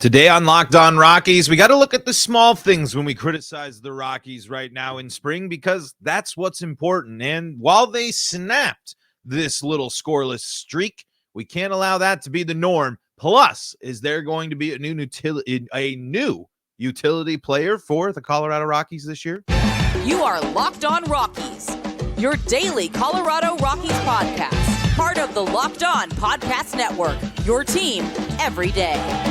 Today on Locked On Rockies, we got to look at the small things when we criticize the Rockies right now in spring because that's what's important. And while they snapped this little scoreless streak, we can't allow that to be the norm. Plus, is there going to be a new utility player for the Colorado Rockies this year? You are Locked On Rockies, your daily Colorado Rockies podcast, part of the Locked On Podcast Network, your team every day.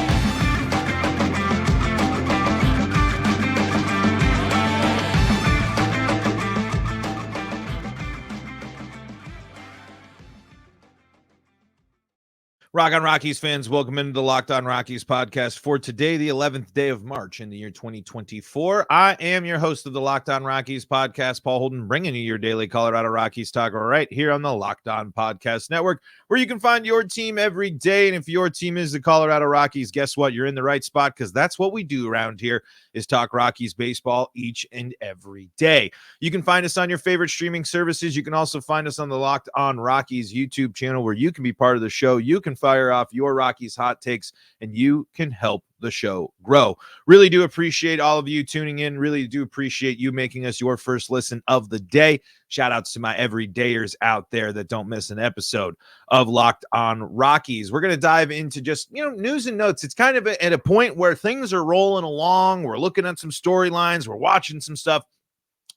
Rock on Rockies fans, welcome into the Locked On Rockies podcast for today, the 11th day of March in the year 2024. I am your host of the Locked On Rockies podcast, Paul Holden, bringing you your daily Colorado Rockies talk right here on the Locked On Podcast Network, where you can find your team every day. And if your team is the Colorado Rockies, guess what? You're in the right spot because that's what we do around here is talk Rockies baseball each and every day. You can find us on your favorite streaming services. You can also find us on the Locked On Rockies YouTube channel where you can be part of the show. You can fire off your Rockies hot takes and you can help the show grow. Really do appreciate all of you tuning in. Really do appreciate you making us your first listen of the day. Shout outs to my everydayers out there that don't miss an episode of Locked On Rockies. We're going to dive into just, news and notes. It's kind of at a point where things are rolling along. We're looking at some storylines. We're watching some stuff.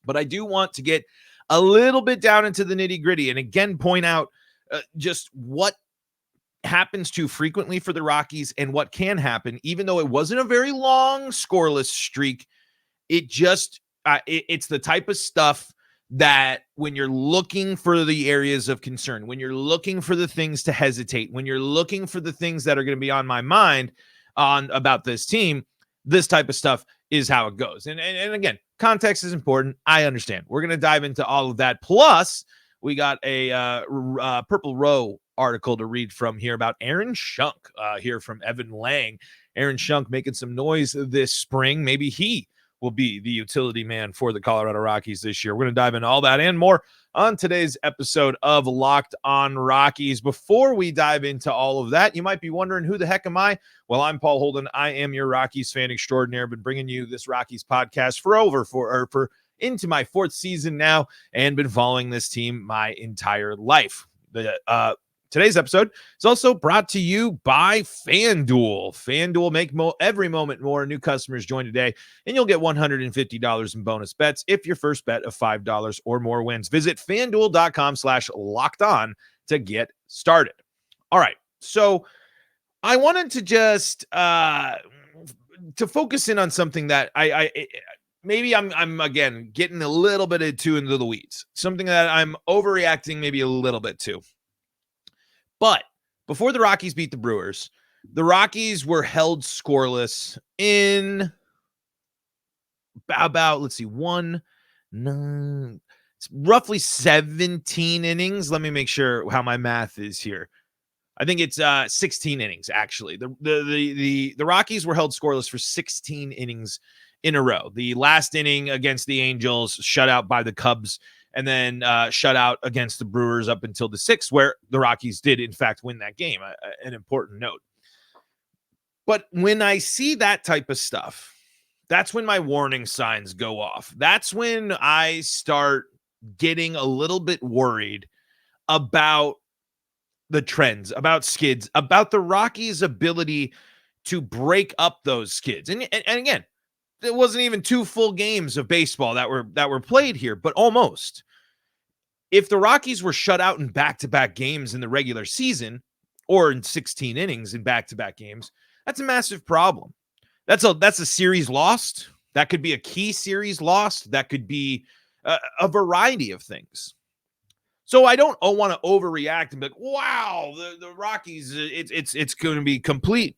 But I do want to get a little bit down into the nitty gritty and again point out just what happens too frequently for the Rockies and what can happen, even though it wasn't a very long scoreless streak. It just, it's the type of stuff that when you're looking for the areas of concern, when you're looking for the things to hesitate, when you're looking for the things that are going to be on my mind about this team, this type of stuff is how it goes. And again, context is important. I understand. We're going to dive into all of that. Plus, we got a Purple Row article to read from here about Aaron Schunk here from Evan Lang. Aaron Schunk making some noise this spring. Maybe he will be the utility man for the Colorado Rockies this year. We're going to dive into all that and more on today's episode of Locked On Rockies. Before we dive into all of that, you might be wondering, who the heck am I? Well, I'm Paul Holden. I am your Rockies fan extraordinaire. Been bringing you this Rockies podcast for into my fourth season now and been following this team my entire life. Today's episode is also brought to you by FanDuel. FanDuel, make every moment more. New customers join today, and you'll get $150 in bonus bets if your first bet of $5 or more wins. Visit FanDuel.com/lockedon to get started. All right, so I wanted to just to focus in on something that maybe I'm again getting a little bit into the weeds, something that I'm overreacting maybe a little bit to. But before the Rockies beat the Brewers, the Rockies were held scoreless in about roughly 17 innings. Let me make sure how my math is here. I think it's 16 innings, actually. The Rockies were held scoreless for 16 innings in a row. The last inning against the Angels, shut out by the Cubs, and then shut out against the Brewers up until the 6th, where the Rockies did, in fact, win that game. An important note. But when I see that type of stuff, that's when my warning signs go off. That's when I start getting a little bit worried about the trends, about skids, about the Rockies' ability to break up those skids. And again, it wasn't even 2 full games of baseball that were played here, but almost. If the Rockies were shut out in back-to-back games in the regular season, or in 16 innings in back-to-back games, that's a massive problem. That's a series lost. That could be a key series lost. That could be a variety of things. So I don't want to overreact and be like, wow, the Rockies, it's going to be complete,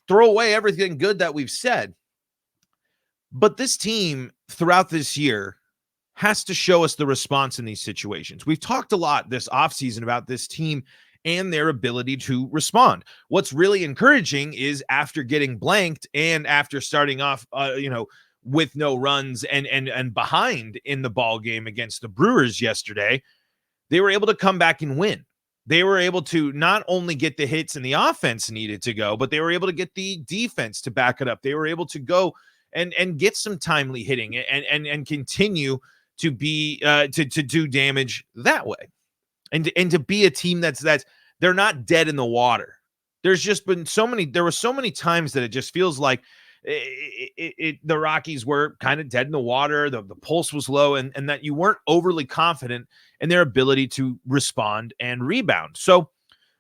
throw away everything good that we've said. But this team throughout this year has to show us the response in these situations. We've talked a lot this offseason about this team and their ability to respond. What's really encouraging is after getting blanked and after starting off, with no runs and behind in the ball game against the Brewers yesterday, they were able to come back and win. they were able to not only get the hits and the offense needed to go, but they were able to get the defense to back it up. They were able to go and get some timely hitting and continue to be to do damage that way, and to be a team that's they're not dead in the water. There's just been there were so many times that it just feels like the Rockies were kind of dead in the water. The pulse was low, and that you weren't overly confident in their ability to respond and rebound. So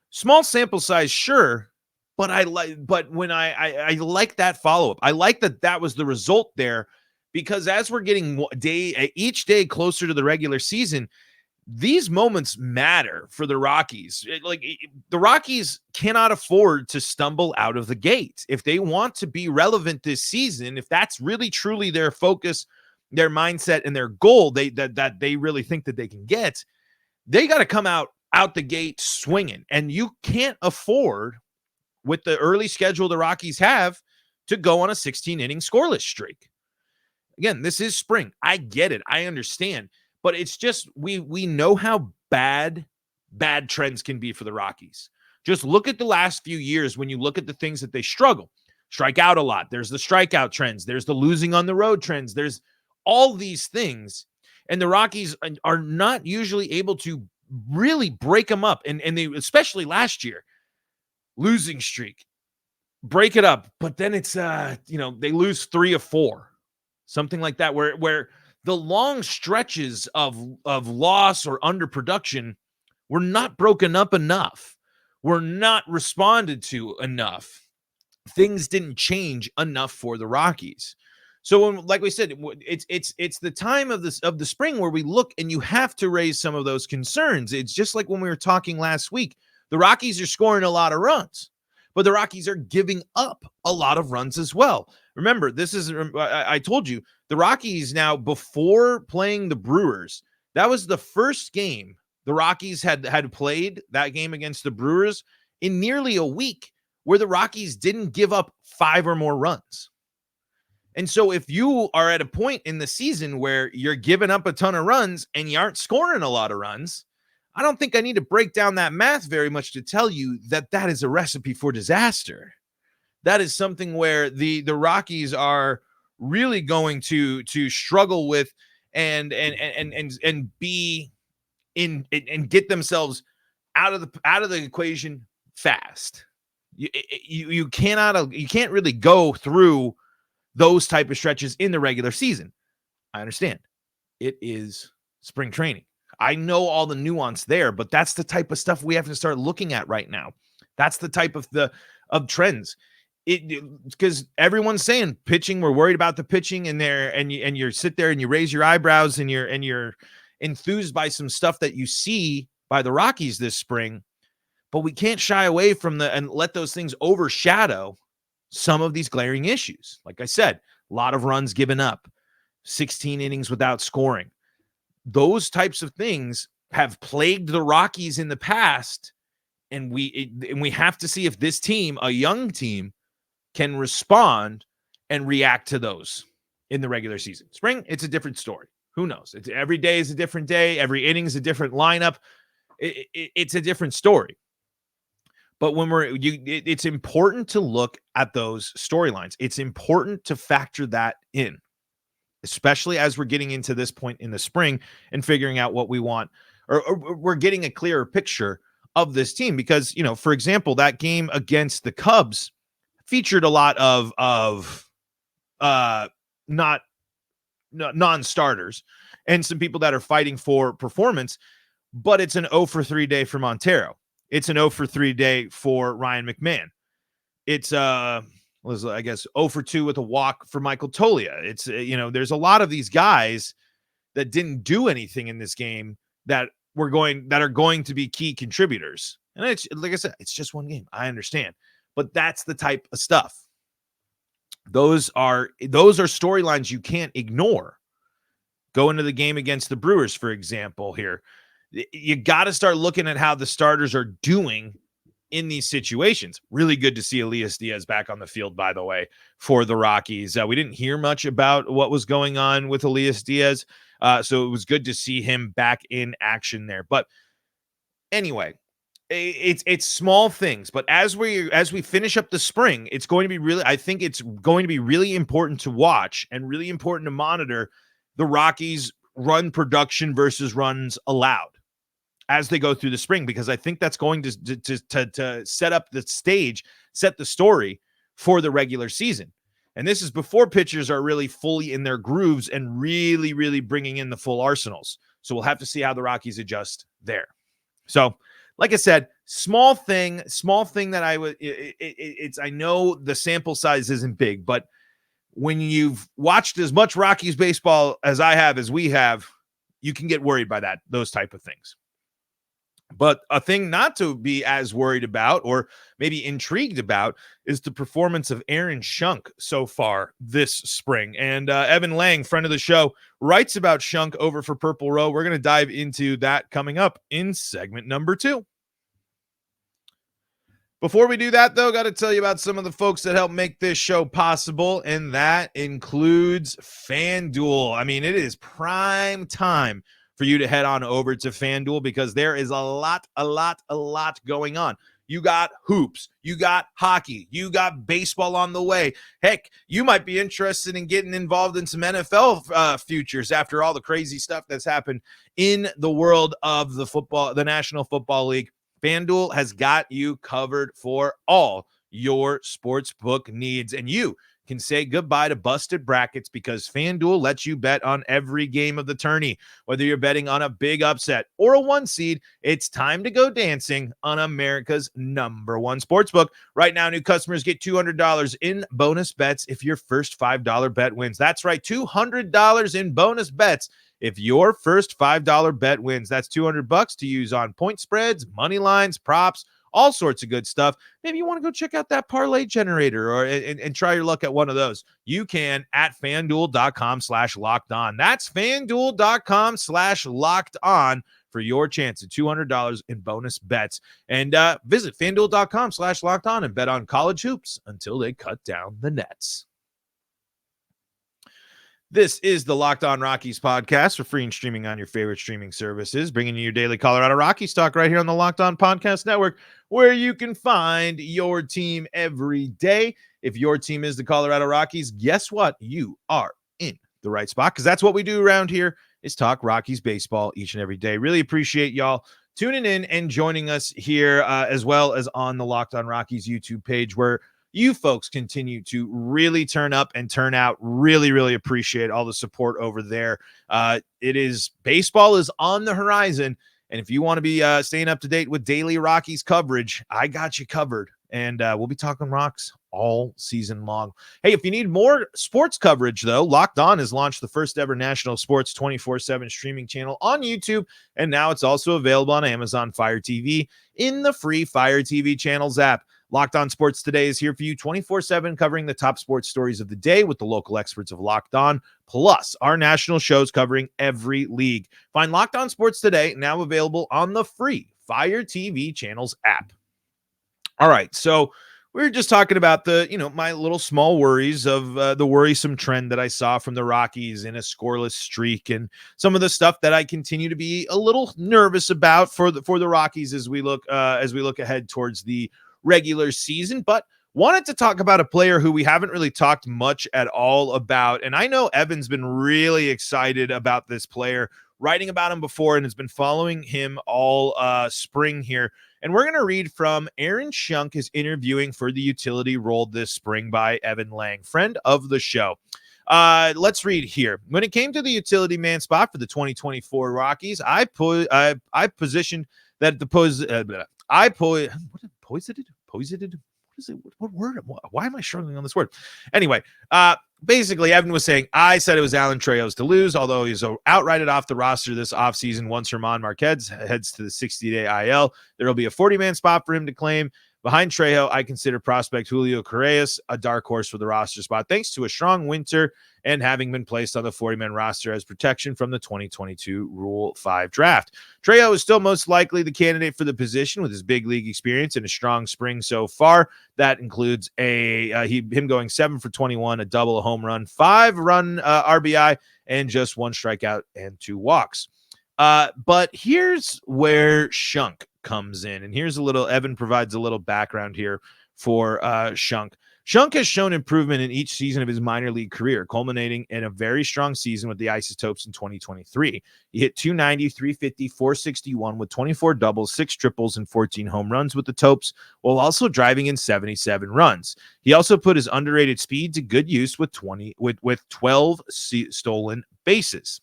small sample size, sure, but I like that follow-up. I like that was the result there, because as we're getting each day closer to the regular season, these moments matter for the Rockies. The Rockies cannot afford to stumble out of the gate. If they want to be relevant this season, if that's really truly their focus, their mindset, and their goal that they really think that they can get, they got to come out the gate swinging. And you can't afford, with the early schedule the Rockies have, to go on a 16-inning scoreless streak. Again, this is spring. I get it. I understand. But it's just, we know how bad trends can be for the Rockies. Just look at the last few years when you look at the things that they struggle. Strike out a lot. There's the strikeout trends. There's the losing on the road trends. There's all these things. And the Rockies are not usually able to really break them up. And they, especially last year, losing streak, break it up. But then it's, they lose 3 of 4, something like that, where the long stretches of loss or underproduction were not broken up enough, were not responded to enough. Things didn't change enough for the Rockies. So, like we said, it's the time of the spring where we look, and you have to raise some of those concerns. It's just like when we were talking last week. The Rockies are scoring a lot of runs, but the Rockies are giving up a lot of runs as well. Remember, I told you, the Rockies now, before playing the Brewers, that was the first game the Rockies had played, that game against the Brewers, in nearly a week, where the Rockies didn't give up 5 or more runs. And so if you are at a point in the season where you're giving up a ton of runs and you aren't scoring a lot of runs, I don't think I need to break down that math very much to tell you that that is a recipe for disaster. That is something where the Rockies are really going to struggle with and be in and get themselves out of the equation fast. You can't really go through those type of stretches in the regular season. I understand. It is spring training. I know all the nuance there, but that's the type of stuff we have to start looking at right now. That's the type of trends. Because everyone's saying pitching, we're worried about the pitching, and you sit there and you raise your eyebrows and you're enthused by some stuff that you see by the Rockies this spring, but we can't shy away from and let those things overshadow some of these glaring issues. Like I said, a lot of runs given up, 16 innings without scoring. Those types of things have plagued the Rockies in the past, and we have to see if this team, a young team, can respond and react to those in the regular season. Spring, it's a different story. Who knows? Every day is a different day. Every inning is a different lineup. It's a different story. But when it's important to look at those storylines. It's important to factor that in, especially as we're getting into this point in the spring and figuring out what we want, or we're getting a clearer picture of this team. Because, for example, that game against the Cubs featured a lot of non-starters and some people that are fighting for performance, but it's an 0 for 3 day for Montero. It's an 0 for 3 day for Ryan McMahon. It's was, I guess, 0 for 2 with a walk for Michael Toglia. It's there's a lot of these guys that didn't do anything in this game that are going to be key contributors. And it's, like I said, it's just one game. I understand. But that's the type of stuff. Those are storylines you can't ignore. Go into the game against the Brewers, for example, here. You got to start looking at how the starters are doing in these situations. Really good to see Elias Diaz back on the field, by the way, for the Rockies. We didn't hear much about what was going on with Elias Diaz, so it was good to see him back in action there. But anyway, it's small things, but as we finish up the spring, it's going to be really, I think it's going to be really important to watch and really important to monitor the Rockies run production versus runs allowed as they go through the spring, because I think that's going to set up the stage, set the story for the regular season. And this is before pitchers are really fully in their grooves and really, really bringing in the full arsenals. So we'll have to see how the Rockies adjust there. So, like I said, small thing that I would, it's, I know the sample size isn't big, but when you've watched as much Rockies baseball as I have, as we have, you can get worried by those type of things. But a thing not to be as worried about or maybe intrigued about is the performance of Aaron Schunk so far this spring. And Evan Lang, friend of the show, writes about Schunk over for Purple Row. We're going to dive into that coming up in segment number 2. Before we do that, though, got to tell you about some of the folks that help make this show possible, and that includes FanDuel. I mean, it is prime time for you to head on over to FanDuel because there is a lot going on. You got hoops, you got hockey, you got baseball on the way. Heck, you might be interested in getting involved in some NFL futures after all the crazy stuff that's happened in the world of the National Football League. FanDuel has got you covered for all your sportsbook needs, and you can say goodbye to busted brackets because FanDuel lets you bet on every game of the tourney. Whether you're betting on a big upset or a 1 seed, it's time to go dancing on America's #1 sportsbook. Right now, new customers get $200 in bonus bets if your first $5 bet wins. That's right, $200 in bonus bets if your first $5 bet wins. That's $200 to use on point spreads, money lines, props, all sorts of good stuff. Maybe you want to go check out that parlay generator or and try your luck at one of those. You can at FanDuel.com/lockedon. That's FanDuel.com/lockedon for your chance at $200 in bonus bets. And visit FanDuel.com/lockedon and bet on college hoops until they cut down the nets. This is the Locked On Rockies podcast for free and streaming on your favorite streaming services, bringing you your daily Colorado Rockies talk right here on the Locked On Podcast Network, where you can find your team every day. If your team is the Colorado Rockies, guess what? You are in the right spot because that's what we do around here is talk Rockies baseball each and every day. Really appreciate y'all tuning in and joining us here as well as on the Locked On Rockies YouTube page where you folks continue to really turn up and turn out. Really, really appreciate all the support over there. Baseball is on the horizon. And if you want to be staying up to date with daily Rockies coverage, I got you covered. And we'll be talking Rocks all season long. Hey, if you need more sports coverage, though, Locked On has launched the first ever national sports 24/7 streaming channel on YouTube. And now it's also available on Amazon Fire TV in the free Fire TV channels app. Locked On Sports Today is here for you 24/7, covering the top sports stories of the day with the local experts of Locked On, plus our national shows covering every league. Find Locked On Sports Today now available on the free Fire TV channels app. All right, so we were just talking about my little small worries of the worrisome trend that I saw from the Rockies in a scoreless streak and some of the stuff that I continue to be a little nervous about for the Rockies as we look ahead towards the regular season, but wanted to talk about a player who we haven't really talked much at all about. And I know Evan's been really excited about this player, writing about him before, and has been following him all spring here. And we're going to read from Aaron Schunk, is interviewing for the utility role this spring by Evan Lang, friend of the show. Let's read here. When it came to the utility man spot for the 2024 Rockies, I positioned that what word? Why am I struggling on this word? Anyway, basically, Evan was saying, I said it was Alan Trejo's to lose, although he's outrighted off the roster this offseason once German Marquez heads to the 60-day IL. There will be a 40-man spot for him to claim. Behind Trejo, I consider prospect Julio Correas a dark horse for the roster spot, thanks to a strong winter and having been placed on the 40-man roster as protection from the 2022 Rule 5 draft. Trejo is still most likely the candidate for the position with his big league experience and a strong spring so far. That includes him going 7 for 21, a double, a home run, 5-run RBI, and just 1 strikeout and 2 walks. But here's where Schunk comes in. And here's Evan provides a little background here for Shunk. Shunk has shown improvement in each season of his minor league career, culminating in a very strong season with the Isotopes in 2023. He hit 290, 350, 461 with 24 doubles, 6 triples, and 14 home runs with the Topes, while also driving in 77 runs. He also put his underrated speed to good use with 12 stolen bases.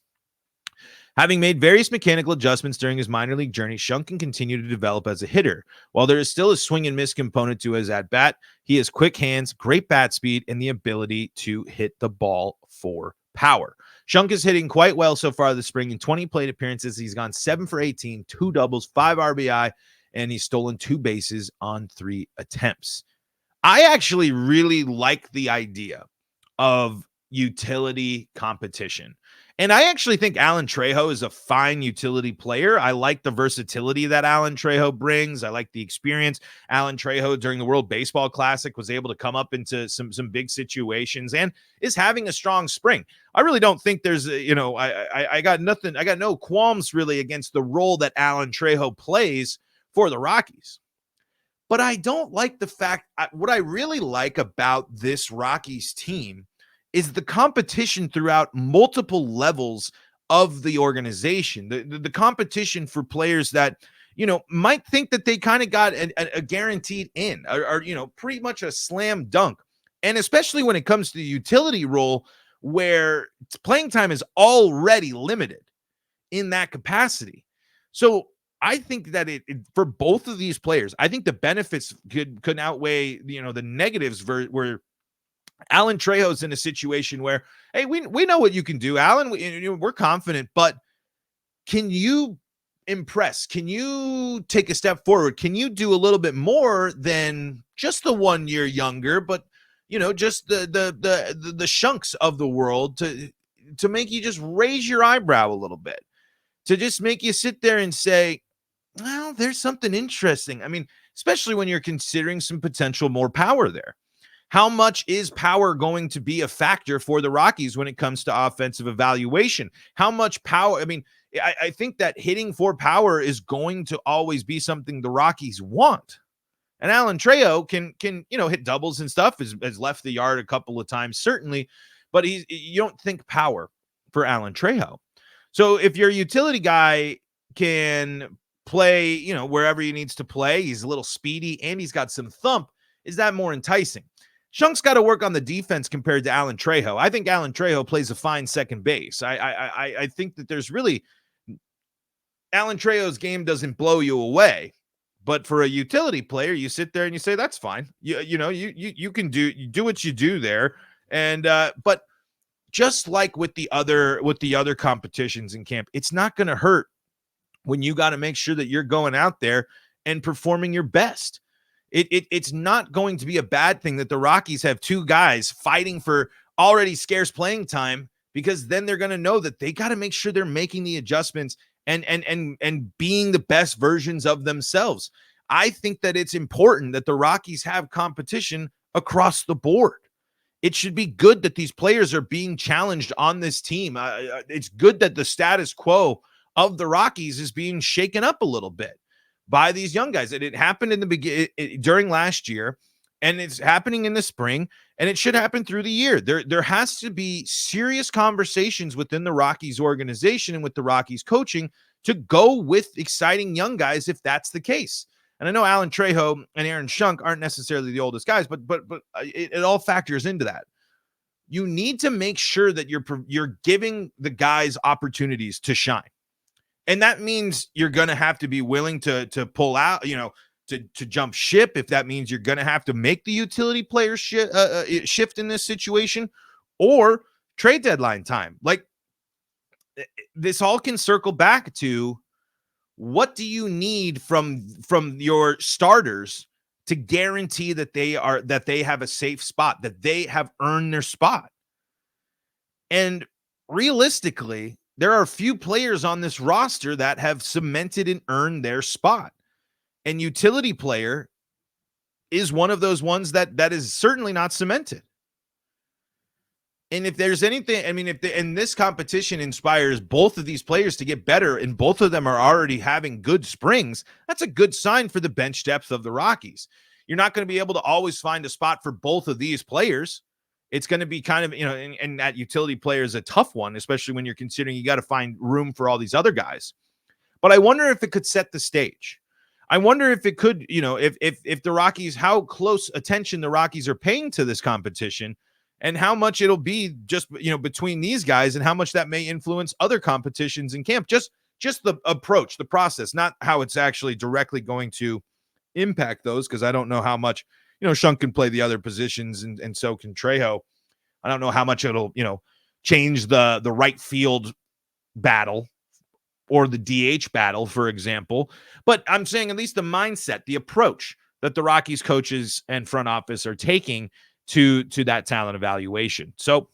Having made various mechanical adjustments during his minor league journey, Shunk can continue to develop as a hitter. While there is still a swing and miss component to his at-bat, he has quick hands, great bat speed, and the ability to hit the ball for power. Shunk is hitting quite well so far this spring. In 20 plate appearances, he's gone 7 for 18, 2 doubles, 5 RBI, and he's stolen 2 bases on 3 attempts. I actually really like the idea of utility competition. And I actually think Alan Trejo is a fine utility player. I like the versatility that Alan Trejo brings. I like the experience. Alan Trejo during the World Baseball Classic was able to come up into some big situations and is having a strong spring. I really don't think there's, I got nothing. I got no qualms really against the role that Alan Trejo plays for the Rockies. But I don't like the fact, what I really like about this Rockies team is the competition throughout multiple levels of the organization, the competition for players that, might think that they kind of got a guaranteed in or, pretty much a slam dunk. And especially when it comes to the utility role where playing time is already limited in that capacity. So I think that it for both of these players, I think the benefits could outweigh, the negatives where Alan Trejo's in a situation where, hey, we know what you can do, Alan. We're confident, but can you impress? Can you take a step forward? Can you do a little bit more than just the 1 year younger, but just the Shunks of the world to make you just raise your eyebrow a little bit, to just make you sit there and say, well, there's something interesting. I mean, especially when you're considering some potential more power there. How much is power going to be a factor for the Rockies when it comes to offensive evaluation? How much power? I mean, I think that hitting for power is going to always be something the Rockies want. And Alan Trejo can hit doubles and stuff, has left the yard a couple of times, certainly, but you don't think power for Alan Trejo. So if your utility guy can play, wherever he needs to play, he's a little speedy and he's got some thump, is that more enticing? Shunk's got to work on the defense compared to Alan Trejo. I think Alan Trejo plays a fine second base. I think that there's really Alan Trejo's game doesn't blow you away, but for a utility player, you sit there and you say that's fine. You can do what you do there, and but just like with the other competitions in camp, it's not going to hurt when you got to make sure that you're going out there and performing your best. It's not going to be a bad thing that the Rockies have 2 guys fighting for already scarce playing time, because then they're going to know that they got to make sure they're making the adjustments and being the best versions of themselves. I think that it's important that the Rockies have competition across the board. It should be good that these players are being challenged on this team. It's good that the status quo of the Rockies is being shaken up a little bit by these young guys. It happened in the beginning during last year, and it's happening in the spring, and it should happen through the year. There has to be serious conversations within the Rockies organization and with the Rockies coaching to go with exciting young guys if that's the case. And I know Alan Trejo and Aaron Shunk aren't necessarily the oldest guys, but it all factors into that. You need to make sure that you're giving the guys opportunities to shine. And that means you're going to have to be willing to pull out, to jump ship. If that means you're going to have to make the utility player shift in this situation, or trade deadline time. Like, this all can circle back to, what do you need from your starters to guarantee that they have a safe spot, that they have earned their spot? And realistically, there are a few players on this roster that have cemented and earned their spot. And utility player is one of those ones that is certainly not cemented. And if there's anything, I mean, and this competition inspires both of these players to get better, and both of them are already having good springs, that's a good sign for the bench depth of the Rockies. You're not going to be able to always find a spot for both of these players. It's going to be kind of, and that utility player is a tough one, especially when you're considering you got to find room for all these other guys. But I wonder if it could set the stage. I wonder if it could, if the Rockies, how close attention the Rockies are paying to this competition, and how much it'll be just, between these guys, and how much that may influence other competitions in camp. Just the approach, the process, not how it's actually directly going to impact those, because I don't know how much, Shunk can play the other positions, and so can Trejo. I don't know how much it'll, change the right field battle or the DH battle, for example. But I'm saying at least the mindset, the approach that the Rockies coaches and front office are taking to that talent evaluation. So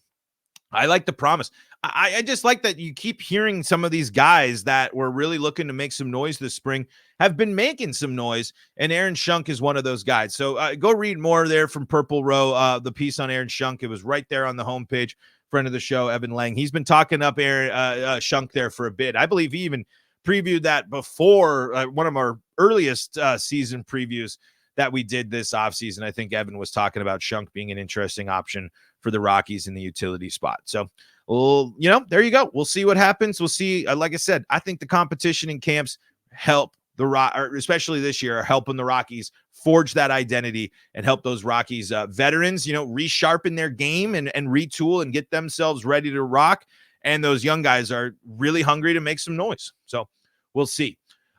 I like the promise. I just like that you keep hearing some of these guys that were really looking to make some noise this spring have been making some noise, and Aaron Shunk is one of those guys. So go read more there from Purple Row, the piece on Aaron Shunk. It was right there on the homepage. Friend of the show, Evan Lang. He's been talking up Aaron Shunk there for a bit. I believe he even previewed that before one of our earliest season previews that we did this offseason. I think Evan was talking about Shunk being an interesting option for the Rockies in the utility spot. So, well, there you go. We'll see what happens. We'll see. Like I said, I think the competition in camps help especially this year, are helping the Rockies forge that identity and help those Rockies veterans, resharpen their game and retool and get themselves ready to rock. And those young guys are really hungry to make some noise. So we'll see.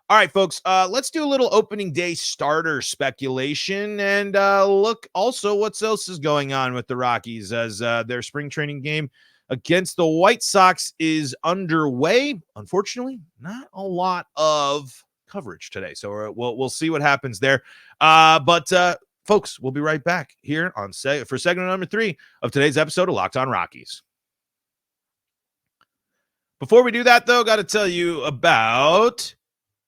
All right, folks, let's do a little opening day starter speculation and look also what else is going on with the Rockies as their spring training game against the White Sox is underway. Unfortunately, not a lot of coverage today, so we'll see what happens there. But folks, we'll be right back here on for segment number 3 of today's episode of Locked On Rockies. Before we do that, though, got to tell you about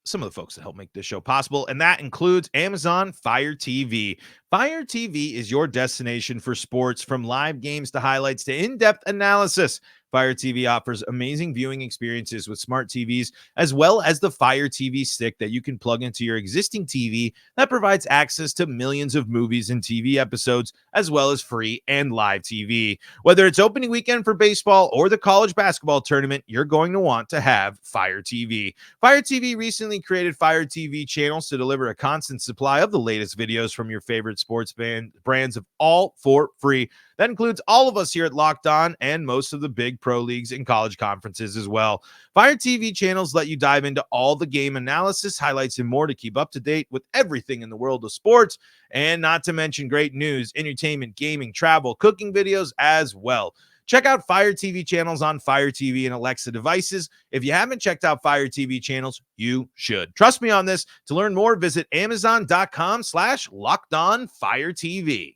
some of the folks that help make this show possible, and that includes Amazon Fire TV. Fire TV is your destination for sports, from live games to highlights to in-depth analysis. Fire TV offers amazing viewing experiences with smart TVs, as well as the Fire TV stick that you can plug into your existing TV that provides access to millions of movies and TV episodes, as well as free and live TV. Whether it's opening weekend for baseball or the college basketball tournament, you're going to want to have Fire TV. Fire TV recently created Fire TV channels to deliver a constant supply of the latest videos from your favorite sports brands, of all for free. That includes all of us here at Locked On and most of the big pro leagues and college conferences as well. Fire TV channels let you dive into all the game analysis, highlights, and more to keep up to date with everything in the world of sports, and not to mention great news, entertainment, gaming, travel, cooking videos as well. Check out Fire TV channels on Fire TV and Alexa devices. If you haven't checked out Fire TV channels, you should. Trust me on this. To learn more, visit Amazon.com/LockedOnFireTV.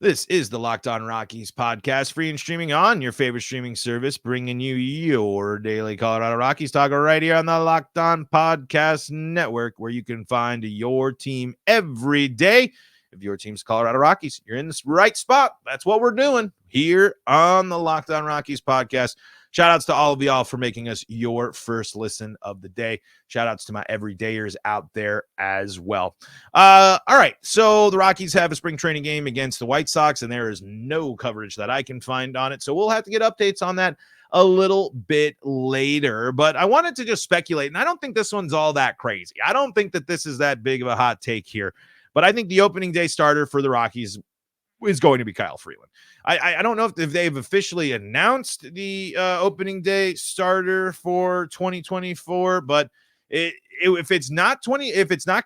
This is the Locked On Rockies podcast, free and streaming on your favorite streaming service, bringing you your daily Colorado Rockies talk right here on the Locked On Podcast Network, where you can find your team every day. If your team's Colorado Rockies, you're in the right spot. That's what we're doing here on the Locked On Rockies podcast. Shout outs to all of y'all for making us your first listen of the day. Shout outs to my everydayers out there as well. All right. So the Rockies have a spring training game against the White Sox, and there is no coverage that I can find on it. So we'll have to get updates on that a little bit later. But I wanted to just speculate, and I don't think this one's all that crazy. I don't think that this is that big of a hot take here. But I think the opening day starter for the Rockies is going to be Kyle Freeland. I don't know if they've officially announced the opening day starter for 2024, but if it's not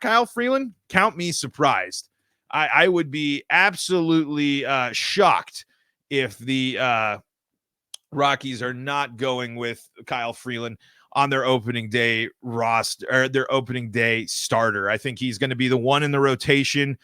Kyle Freeland, count me surprised. I would be absolutely shocked if the Rockies are not going with Kyle Freeland on their opening day roster or their opening day starter. I think he's going to be the one in the rotation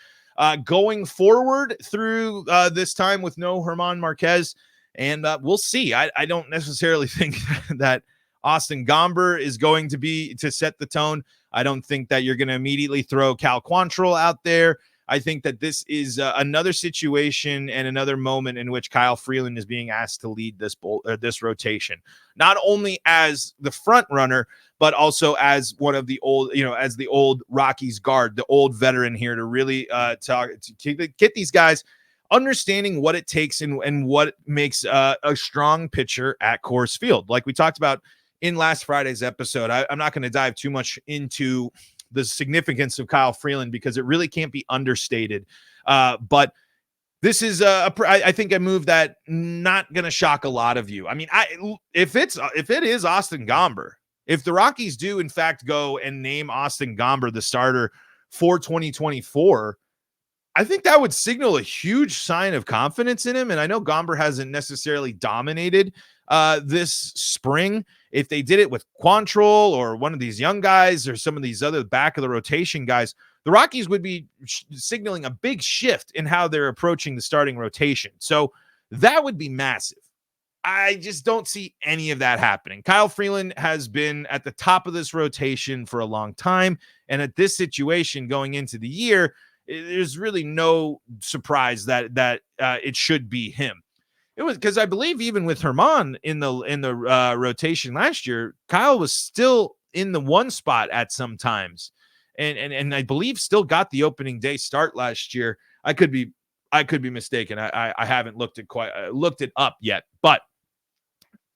going forward through this time with no German Marquez. And we'll see. I don't necessarily think that Austin Gomber is going to set the tone. I don't think that you're going to immediately throw Cal Quantrill out there. I think that this is another situation and another moment in which Kyle Freeland is being asked to lead this rotation, not only as the front runner, but also as one of the old, as the old Rockies guard, the old veteran here to really get these guys understanding what it takes and what makes a strong pitcher at Coors Field. Like we talked about in last Friday's episode, I'm not going to dive too much into the significance of Kyle Freeland because it really can't be understated. But this is I think a move that not going to shock a lot of you. I mean, if it is Austin Gomber, if the Rockies do in fact go and name Austin Gomber the starter for 2024, I think that would signal a huge sign of confidence in him. And I know Gomber hasn't necessarily dominated this spring. If they did it with Quantrill or one of these young guys or some of these other back of the rotation guys, the Rockies would be signaling a big shift in how they're approaching the starting rotation. So that would be massive. I just don't see any of that happening. Kyle Freeland has been at the top of this rotation for a long time. And at this situation going into the year, there's really no surprise that it should be him. It was because I believe even with Herman in the rotation last year, Kyle was still in the one spot at some times, and I believe still got the opening day start last year. I could be mistaken. I haven't looked it up yet, but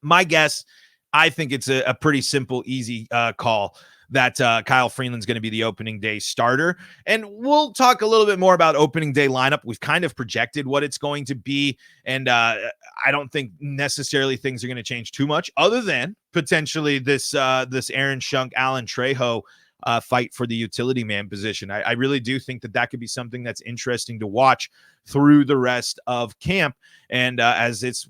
my guess, I think it's a pretty simple, easy call that Kyle Freeland's going to be the opening day starter. And we'll talk a little bit more about opening day lineup. We've kind of projected what it's going to be. And I don't think necessarily things are going to change too much other than potentially this Aaron Schunk, Alan Trejo fight for the utility man position. I really do think that could be something that's interesting to watch through the rest of camp. And as it's,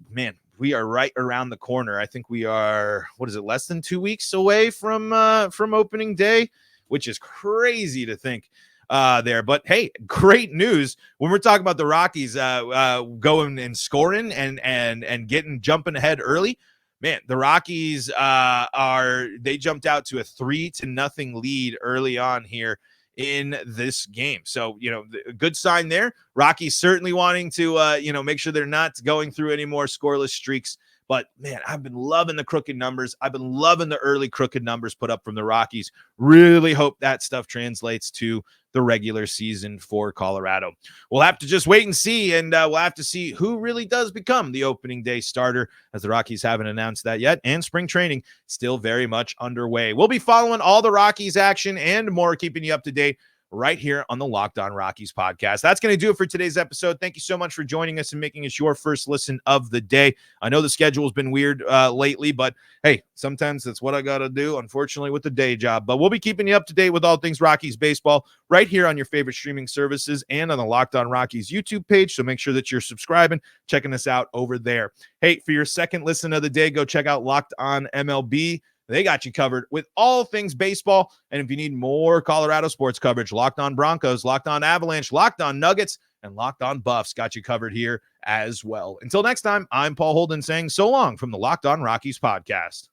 we are right around the corner. I think we are, less than 2 weeks away from opening day, which is crazy to think there. But hey, great news when we're talking about the Rockies going and scoring and jumping ahead early. Man, the Rockies they jumped out to a 3-0 lead early on here in this game. So, a good sign there. Rockies certainly wanting to, make sure they're not going through any more scoreless streaks. But, man, I've been loving the crooked numbers. I've been loving the early crooked numbers put up from the Rockies. Really hope that stuff translates to the regular season for Colorado. We'll have to just wait and see, and we'll have to see who really does become the opening day starter, as the Rockies haven't announced that yet, and spring training still very much underway. We'll be following all the Rockies action and more, keeping you up to date right here on the Locked On Rockies podcast. That's going to do it for today's episode. Thank you so much for joining us and making us your first listen of the day. I know the schedule has been weird lately, but hey, sometimes that's what I got to do, unfortunately, with the day job. But we'll be keeping you up to date with all things Rockies baseball right here on your favorite streaming services and on the Locked On Rockies YouTube page. So make sure that you're subscribing, checking us out over there. Hey, for your second listen of the day, go check out Locked On MLB. They got you covered with all things baseball. And if you need more Colorado sports coverage, Locked On Broncos, Locked On Avalanche, Locked On Nuggets, and Locked On Buffs got you covered here as well. Until next time, I'm Paul Holden saying so long from the Locked On Rockies podcast.